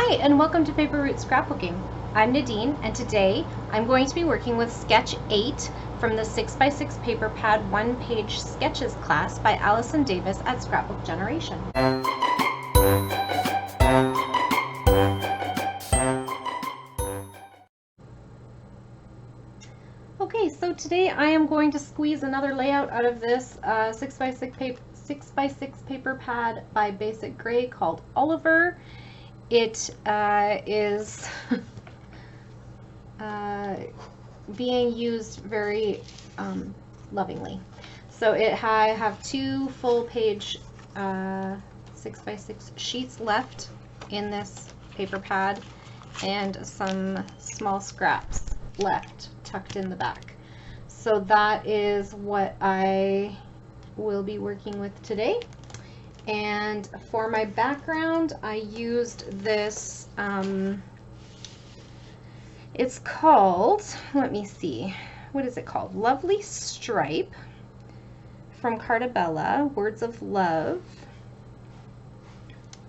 Hi, and welcome to Paper Route Scrapbooking. I'm Nadine, and today I'm going to be working with Sketch 8 from the 6x6 paper pad one-page sketches class by Allison Davis at Scrapbook Generation. Okay, so today I am going to squeeze another layout out of this 6x6 paper pad by Basic Gray called Oliver. It is being used very lovingly. So I have two full page 6x6 sheets left in this paper pad and some small scraps left tucked in the back. So that is what I will be working with today. And for my background, I used this, it's called, let me see, what is it called? Lovely Stripe from Cartabella, Words of Love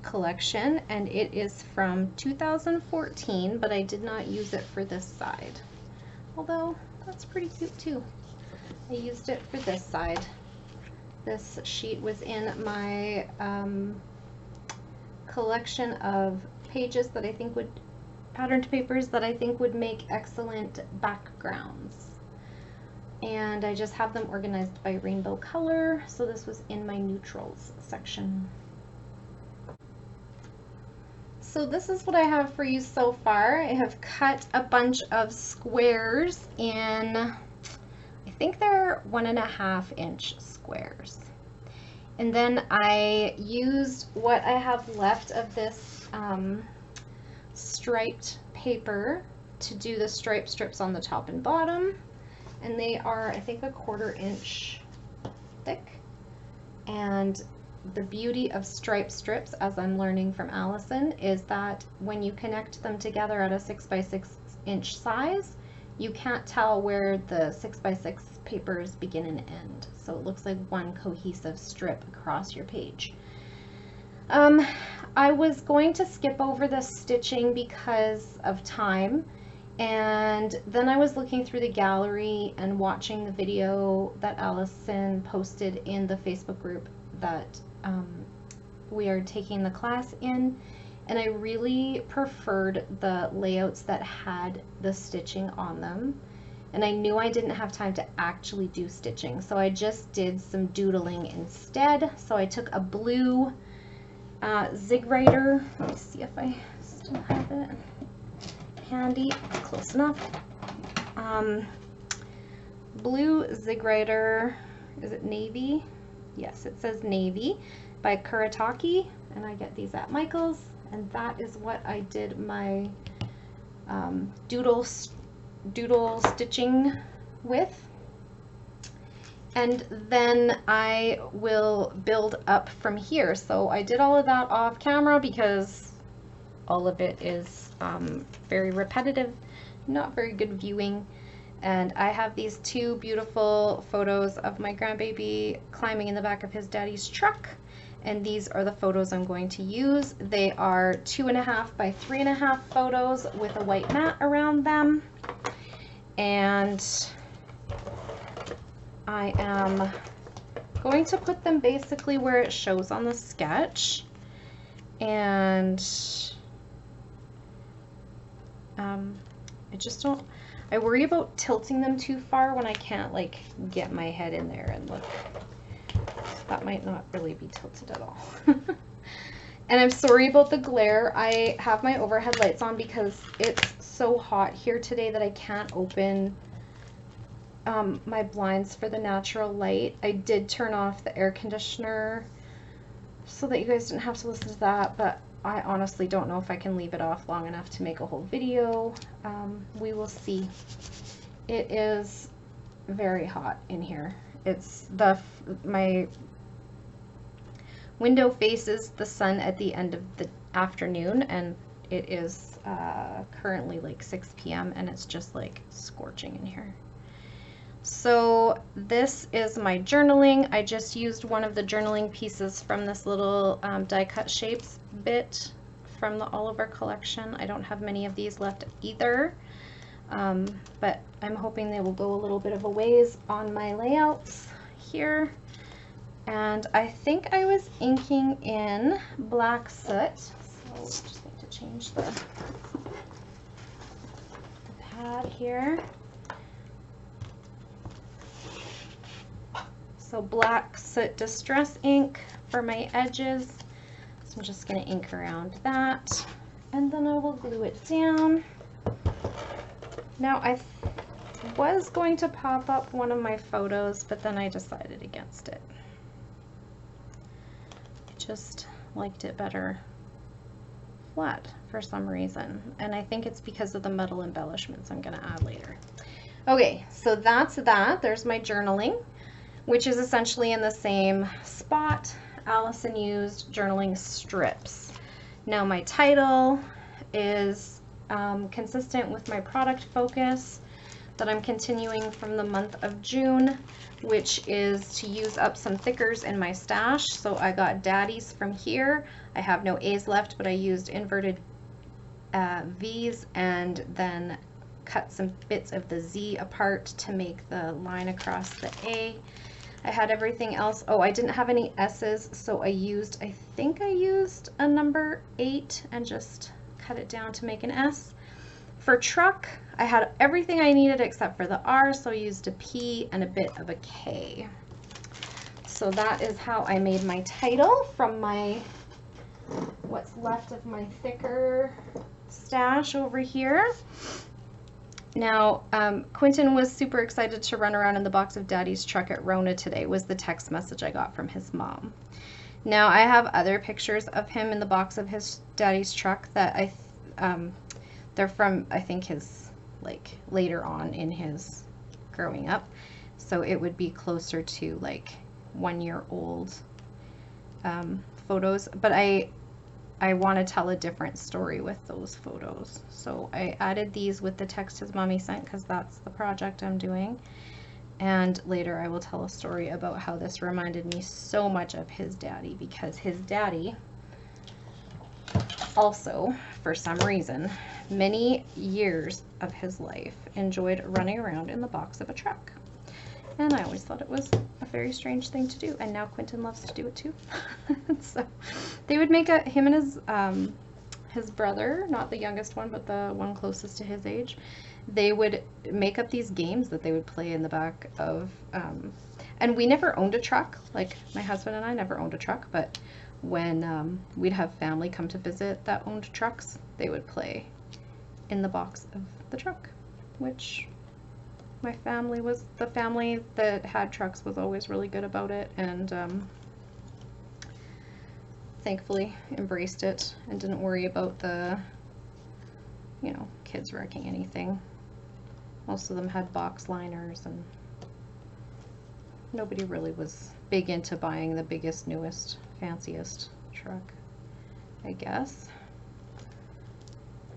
collection, and it is from 2014, but I did not use it for this side. Although, that's pretty cute too. I used it for this side. This sheet was in my collection of pages that I think would, patterned papers that I think would make excellent backgrounds. And I just have them organized by rainbow color, so this was in my neutrals section. So this is what I have for you so far. I have cut a bunch of squares in, I think they're 1.5 inch squares. And then I used what I have left of this striped paper to do the stripe strips on the top and bottom. And they are, I think, 1/4 inch thick. And the beauty of stripe strips, as I'm learning from Allison, is that when you connect them together at a 6x6 inch size, you can't tell where the 6x6 papers begin and end. So it looks like one cohesive strip across your page. I was going to skip over the stitching because of time, and then I was looking through the gallery and watching the video that Allison posted in the Facebook group that we are taking the class in, and I really preferred the layouts that had the stitching on them, and I knew I didn't have time to actually do stitching, so I just did some doodling instead. So I took a blue Zig Writer. Let me see if I still have it handy. Close enough. Blue Zig Writer, is it navy? Yes, it says navy, by Kuretake, and I get these at Michael's, and that is what I did my doodle stitching with. And then I will build up from here. So I did all of that off camera because all of it is very repetitive, not very good viewing. And I have these two beautiful photos of my grandbaby climbing in the back of his daddy's truck. And these are the photos I'm going to use. They are 2.5 by 3.5 photos with a white mat around them. And I am going to put them basically where it shows on the sketch. And I just don't, I worry about tilting them too far when I can't like get my head in there and look. That might not really be tilted at all. And I'm sorry about the glare. I have my overhead lights on because it's so hot here today that I can't open my blinds for the natural light. I did turn off the air conditioner so that you guys didn't have to listen to that, but I honestly don't know if I can leave it off long enough to make a whole video. We will see. It is very hot in here. It's my window faces the sun at the end of the afternoon, and it is currently like 6 p.m. and it's just like scorching in here. So this is my journaling. I just used one of the journaling pieces from this little die cut shapes bit from the Oliver collection. I don't have many of these left either, but I'm hoping they will go a little bit of a ways on my layouts here. And I think I was inking in Black Soot, so we just need to change the pad here. So Black Soot Distress ink for my edges. So I'm just going to ink around that, and then I will glue it down. Now I was going to pop up one of my photos, but then I decided against it. I just liked it better flat for some reason, and I think it's because of the metal embellishments I'm going to add later. Okay, so that's that. There's my journaling, which is essentially in the same spot. Allison used journaling strips. Now my title is consistent with my product focus that I'm continuing from the month of June, which is to use up some thickers in my stash. So I got Daddies from here. I have no A's left, but I used inverted V's and then cut some bits of the Z apart to make the line across the A. I had everything else. Oh, I didn't have any S's, so I think I used a number 8 and just cut it down to make an S. For truck, I had everything I needed except for the R, so I used a P and a bit of a K. So that is how I made my title from my, what's left of my thicker stash over here. Now, Quentin was super excited to run around in the box of Daddy's truck at Rona today, was the text message I got from his mom. Now, I have other pictures of him in the box of his Daddy's truck that they're from, I think, his, like, later on in his growing up. So it would be closer to, like, 1-year-old photos. But I want to tell a different story with those photos. So I added these with the text his mommy sent because that's the project I'm doing. And later I will tell a story about how this reminded me so much of his daddy, because his daddy also, for some reason, many years of his life enjoyed running around in the box of a truck. And I always thought it was a very strange thing to do, and now Quentin loves to do it too. So they would make him and his brother, not the youngest one, but the one closest to his age, they would make up these games that they would play in the back of, and we never owned a truck. Like, my husband and I never owned a truck, but when we'd have family come to visit that owned trucks, they would play in the box of the truck, which my family was, the family that had trucks was always really good about it, and thankfully embraced it and didn't worry about the, you know, kids wrecking anything. Most of them had box liners, and nobody really was big into buying the biggest, newest, fanciest truck, I guess.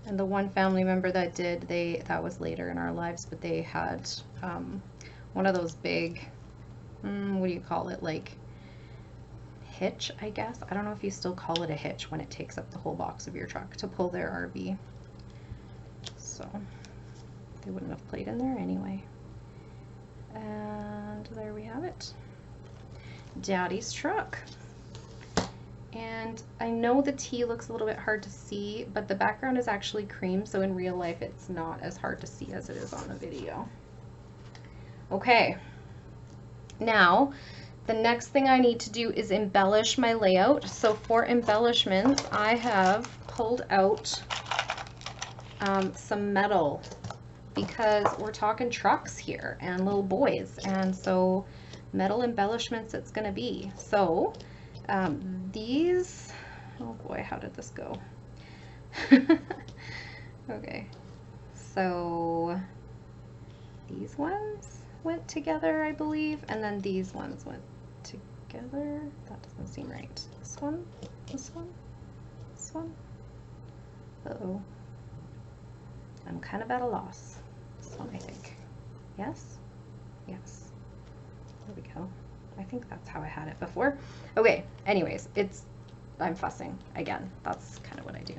And the one family member that did, that was later in our lives, but they had one of those big, what do you call it, like hitch, I guess. I don't know if you still call it a hitch when it takes up the whole box of your truck to pull their RV. So they wouldn't have played in there anyway. And there we have it. Daddy's truck. And I know the T looks a little bit hard to see, but the background is actually cream, so in real life it's not as hard to see as it is on the video. Okay, now the next thing I need to do is embellish my layout. So for embellishments, I have pulled out some metal, because we're talking trucks here and little boys, and so metal embellishments it's gonna be. So these, oh boy, how did this go? Okay, so these ones went together, I believe, and then these ones went together. That doesn't seem right. This one, this one, this one. Uh-oh. I'm kind of at a loss. This one, I think. Yes? Yes. There we go. I think that's how I had it before. Okay, anyways, it's I'm fussing again. That's kind of what I do.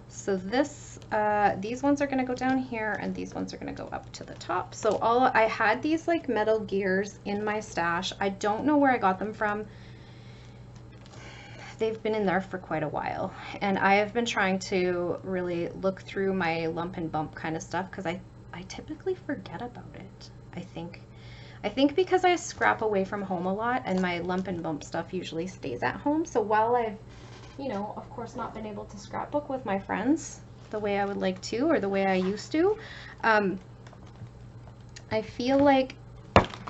So this, these ones are gonna go down here, and these ones are gonna go up to the top. So I had these like metal gears in my stash. I don't know where I got them from. They've been in there for quite a while, and I have been trying to really look through my lump and bump kind of stuff, because I typically forget about it. I think because I scrap away from home a lot, and my lump and bump stuff usually stays at home. So while I've, you know, of course not been able to scrapbook with my friends the way I would like to, or the way I used to, I feel like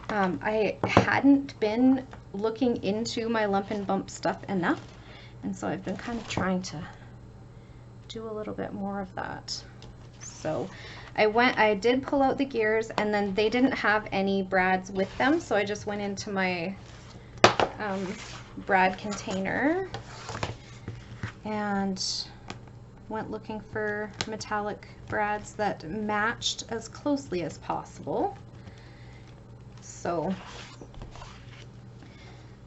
I hadn't been looking into my lump and bump stuff enough, and so I've been kind of trying to do a little bit more of that. So I did pull out the gears, and then they didn't have any brads with them, so I just went into my brad container and went looking for metallic brads that matched as closely as possible. So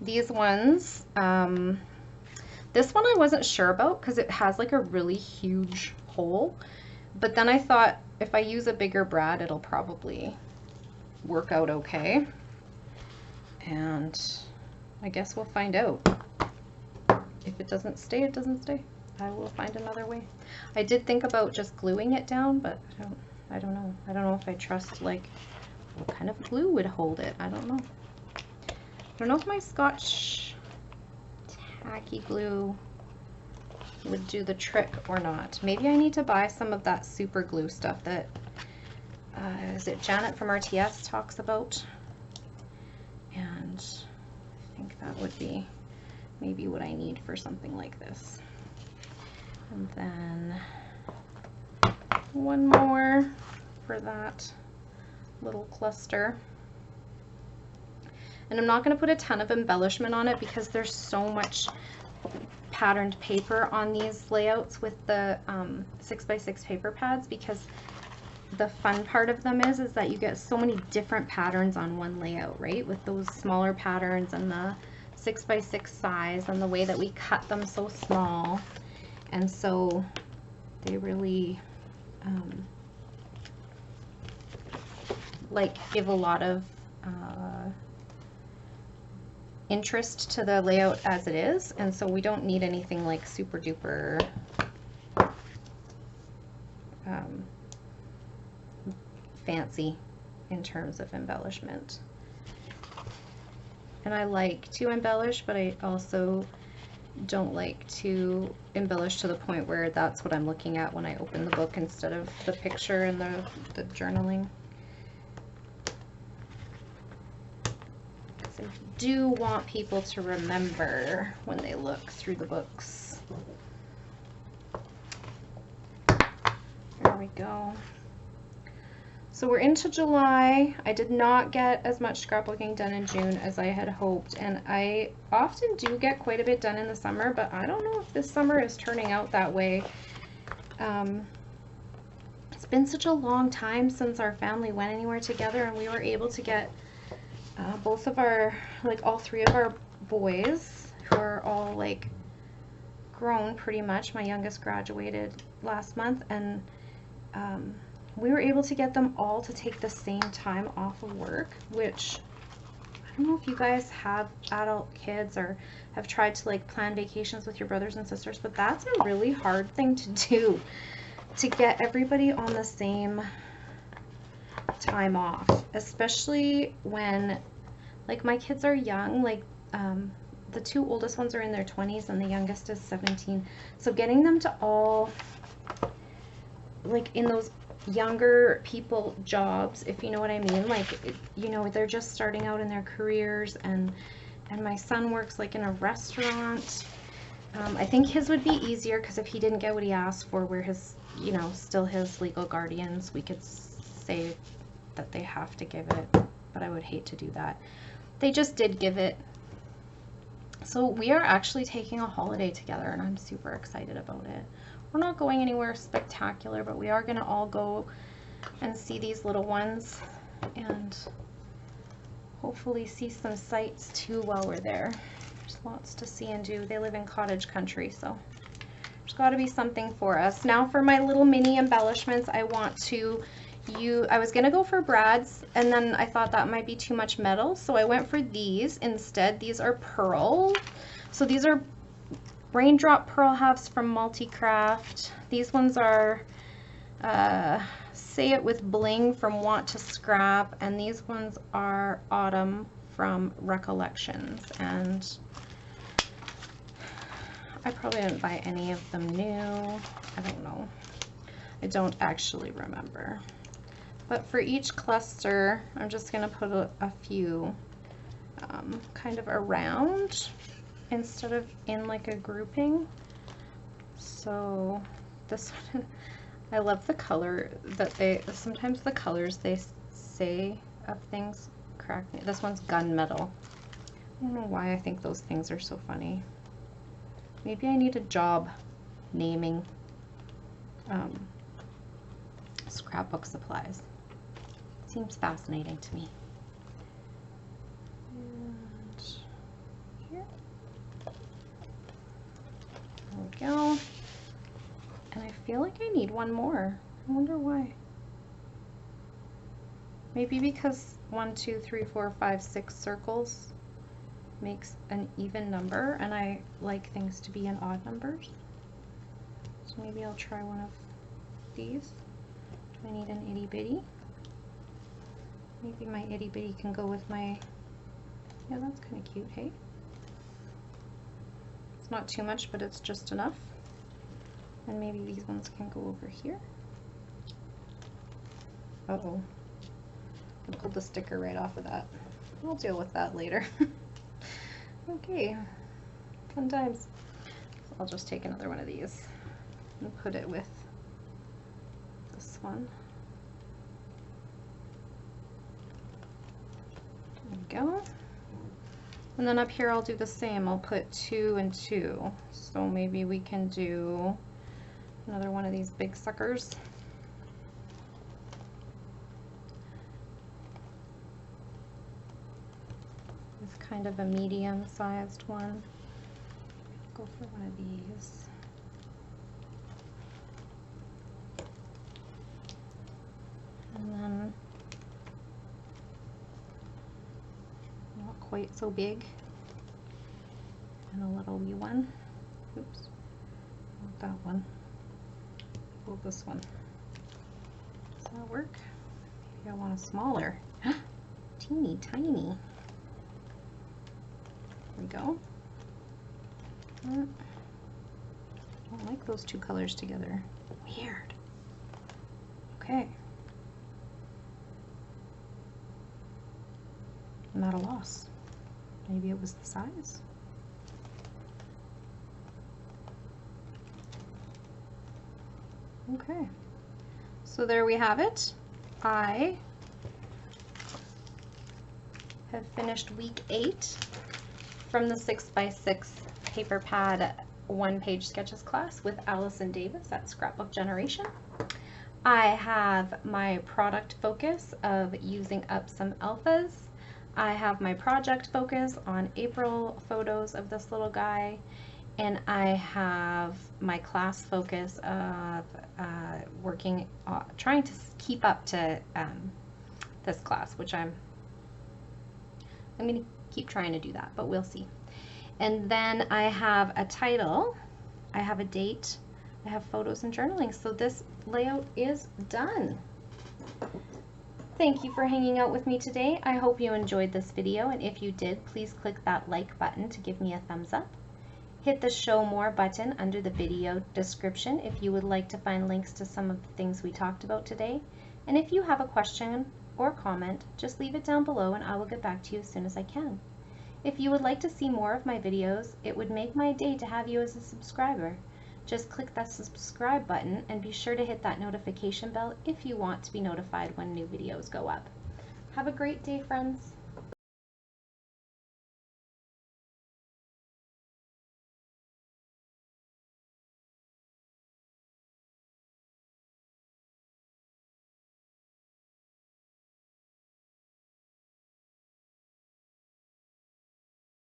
these ones, this one I wasn't sure about because it has like a really huge hole, but then I thought if I use a bigger brad, it'll probably work out okay. And I guess we'll find out. If it doesn't stay, it doesn't stay. I will find another way. I did think about just gluing it down, but I don't know. I don't know if I trust, like, what kind of glue would hold it. I don't know. I don't know if my Scotch tacky glue would do the trick or not. Maybe I need to buy some of that super glue stuff that, is it Janet from RTS talks about? And I think that would be maybe what I need for something like this. And then one more for that little cluster. And I'm not going to put a ton of embellishment on it because there's so much patterned paper on these layouts with the 6x6 paper pads, because the fun part of them is that you get so many different patterns on one layout, right? With those smaller patterns and the 6x6 size and the way that we cut them so small. And so they really like give a lot of interest to the layout as it is, and so we don't need anything like super duper fancy in terms of embellishment. And I like to embellish, but I also don't like to embellish to the point where that's what I'm looking at when I open the book instead of the picture and the journaling. I do want people to remember when they look through the books. There we go. So we're into July. I did not get as much scrapbooking done in June as I had hoped, and I often do get quite a bit done in the summer, but I don't know if this summer is turning out that way. It's been such a long time since our family went anywhere together, and we were able to get both of our, like all three of our boys, who are all like grown pretty much. My youngest graduated last month, and we were able to get them all to take the same time off of work, which I don't know if you guys have adult kids or have tried to like plan vacations with your brothers and sisters, but that's a really hard thing to do, to get everybody on the same time off, especially when like my kids are young. Like the two oldest ones are in their 20s and the youngest is 17, so getting them to all like in those younger people jobs, if you know what I mean, like, you know, they're just starting out in their careers, and my son works like in a restaurant. I think his would be easier because if he didn't get what he asked for, we're his, you know, still his legal guardians. We could say that they have to give it, but I would hate to do that. They just did give it. So we are actually taking a holiday together, and I'm super excited about it. We're not going anywhere spectacular, but we are going to all go and see these little ones and hopefully see some sights too while we're there. There's lots to see and do. They live in cottage country, so there's got to be something for us. Now for my little mini embellishments, I want to I was gonna go for brads, and then I thought that might be too much metal, so I went for these instead. These are pearl. So these are raindrop pearl halves from Multicraft. These ones are Say It With Bling from Want to Scrap, and these ones are Autumn from Recollections. And I probably didn't buy any of them new. I don't know. I don't actually remember. But for each cluster, I'm just going to put a few kind of around instead of in like a grouping. So this one, I love the color that sometimes the colors they say of things crack me. This one's gunmetal. I don't know why I think those things are so funny. Maybe I need a job naming scrapbook supplies. Seems fascinating to me. And here. There we go. And I feel like I need one more. I wonder why. Maybe because 1, 2, 3, 4, 5, 6 circles makes an even number, and I like things to be in odd numbers. So maybe I'll try one of these. Do I need an itty bitty? Maybe my itty bitty can go with my, yeah, that's kind of cute, hey? It's not too much, but it's just enough. And maybe these ones can go over here. Uh-oh. I pulled the sticker right off of that. I'll deal with that later. Okay, fun times. So I'll just take another one of these and put it with this one. There we go. And then up here I'll do the same. I'll put 2 and 2. So maybe we can do another one of these big suckers. It's kind of a medium-sized one. Go for one of these. And then not quite so big. And a little wee one. Oops, not that one. Oh, this one. Does that work? Maybe I want a smaller. Teeny tiny. There we go. I don't like those two colors together. Weird. Okay. I'm at a loss. Maybe it was the size. Okay. So there we have it. I have finished week 8 from the 6x6 paper pad 1-page sketches class with Allison Davis at Scrapbook Generation. I have my product focus of using up some alphas. I have my project focus on April photos of this little guy, and I have my class focus of working, trying to keep up to this class, which I'm going to keep trying to do that, but we'll see. And then I have a title, I have a date, I have photos and journaling. So this layout is done. Thank you for hanging out with me today. I hope you enjoyed this video, and if you did, please click that like button to give me a thumbs up. Hit the show more button under the video description if you would like to find links to some of the things we talked about today. And if you have a question or comment, just leave it down below and I will get back to you as soon as I can. If you would like to see more of my videos, it would make my day to have you as a subscriber. Just click that subscribe button and be sure to hit that notification bell if you want to be notified when new videos go up. Have a great day, friends.